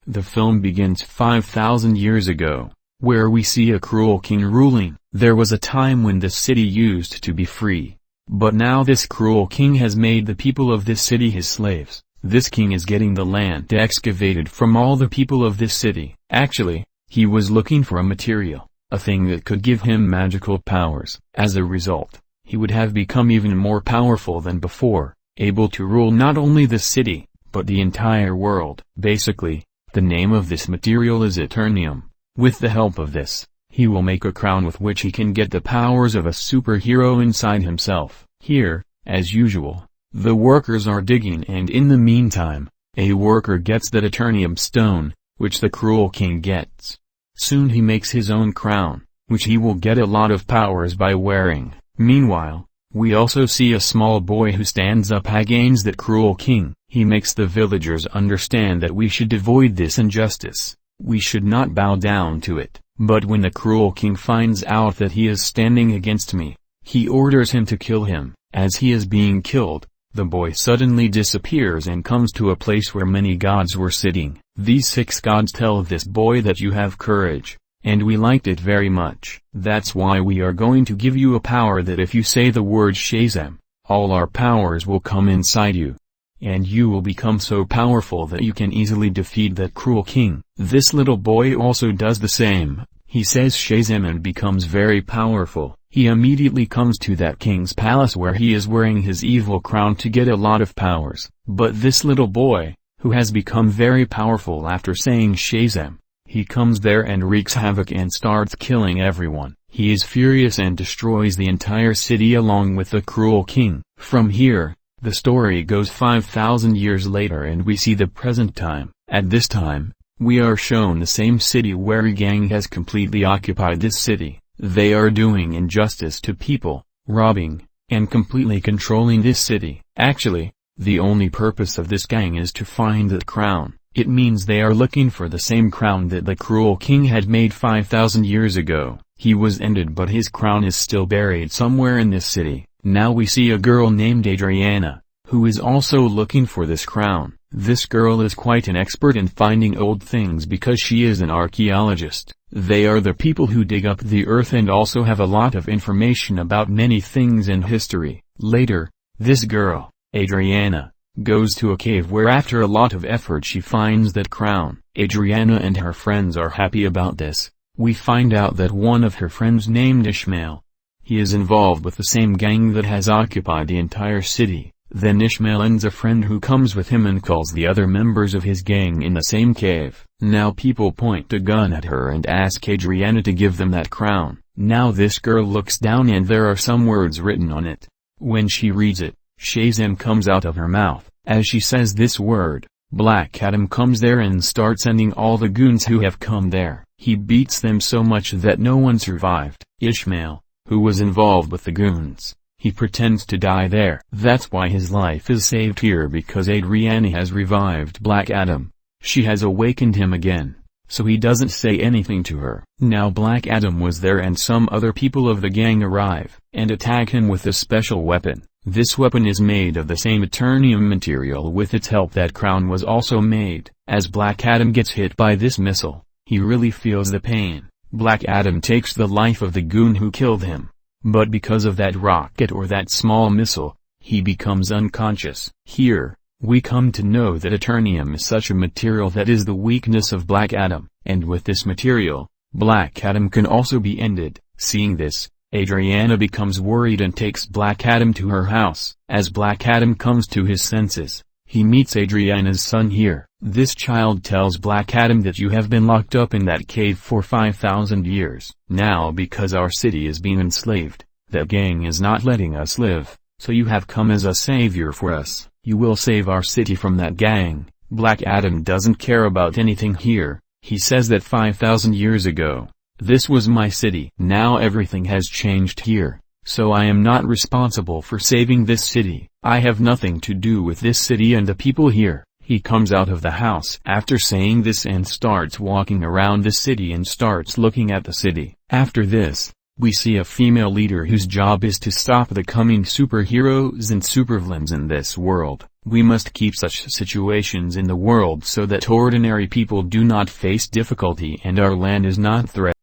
The film begins 5,000 years ago, where we see a cruel king ruling. There was a time when this city used to be free. But now this cruel king has made the people of this city his slaves. This king is getting the land excavated from all the people of this city. Actually, he was looking for a material, a thing that could give him magical powers. As a result, he would have become even more powerful than before, able to rule not only this city, but the entire world. Basically, the name of this material is Eternium. With the help of this, he will make a crown with which he can get the powers of a superhero inside himself. Here, as usual, the workers are digging, and in the meantime, a worker gets that Eternium stone, which the cruel king gets. Soon he makes his own crown, which he will get a lot of powers by wearing. Meanwhile, we also see a small boy who stands up against that cruel king. He makes the villagers understand that we should avoid this injustice. We should not bow down to it. But when the cruel king finds out that he is standing against me, he orders him to kill him. As he is being killed, the boy suddenly disappears and comes to a place where many gods were sitting. These 6 gods tell this boy that you have courage, and we liked it very much. That's why we are going to give you a power that if you say the word Shazam, all our powers will come inside you. And you will become so powerful that you can easily defeat that cruel king. This little boy also does the same. He says Shazam and becomes very powerful. He immediately comes to that king's palace where he is wearing his evil crown to get a lot of powers. But this little boy, who has become very powerful after saying Shazam, he comes there and wreaks havoc and starts killing everyone. He is furious and destroys the entire city along with the cruel king. From here, the story goes 5,000 years later and we see the present time. At this time, we are shown the same city where a gang has completely occupied this city. They are doing injustice to people, robbing, and completely controlling this city. Actually, the only purpose of this gang is to find the crown. It means they are looking for the same crown that the cruel king had made 5,000 years ago. He was ended, but his crown is still buried somewhere in this city. Now we see a girl named Adriana, who is also looking for this crown. This girl is quite an expert in finding old things because she is an archaeologist. They are the people who dig up the earth and also have a lot of information about many things in history. Later, this girl, Adriana, goes to a cave where after a lot of effort she finds that crown. Adriana and her friends are happy about this. We find out that one of her friends named Ishmael, he is involved with the same gang that has occupied the entire city. Then Ishmael ends a friend who comes with him and calls the other members of his gang in the same cave. Now people point a gun at her and ask Adriana to give them that crown. Now this girl looks down and there are some words written on it. When she reads it, Shazam comes out of her mouth. As she says this word, Black Adam comes there and starts sending all the goons who have come there. He beats them so much that no one survived. Ishmael, who was involved with the goons, he pretends to die there. That's why his life is saved here, because Adriana has revived Black Adam. She has awakened him again, so he doesn't say anything to her. Now Black Adam was there and some other people of the gang arrive and attack him with a special weapon. This weapon is made of the same Eternium material. With its help that crown was also made. As Black Adam gets hit by this missile, he really feels the pain. Black Adam takes the life of the goon who killed him. But because of that rocket or that small missile, he becomes unconscious. Here, we come to know that Eternium is such a material that is the weakness of Black Adam. And with this material, Black Adam can also be ended. Seeing this, Adriana becomes worried and takes Black Adam to her house. As Black Adam comes to his senses, he meets Adriana's son here. This child tells Black Adam that you have been locked up in that cave for 5,000 years. Now because our city is being enslaved, that gang is not letting us live, so you have come as a savior for us. You will save our city from that gang. Black Adam doesn't care about anything here. He says that 5,000 years ago, this was my city. Now everything has changed here, so I am not responsible for saving this city. I have nothing to do with this city and the people here. He comes out of the house after saying this and starts walking around the city and starts looking at the city. After this, we see a female leader whose job is to stop the coming superheroes and supervillains in this world. We must keep such situations in the world so that ordinary people do not face difficulty and our land is not threatened.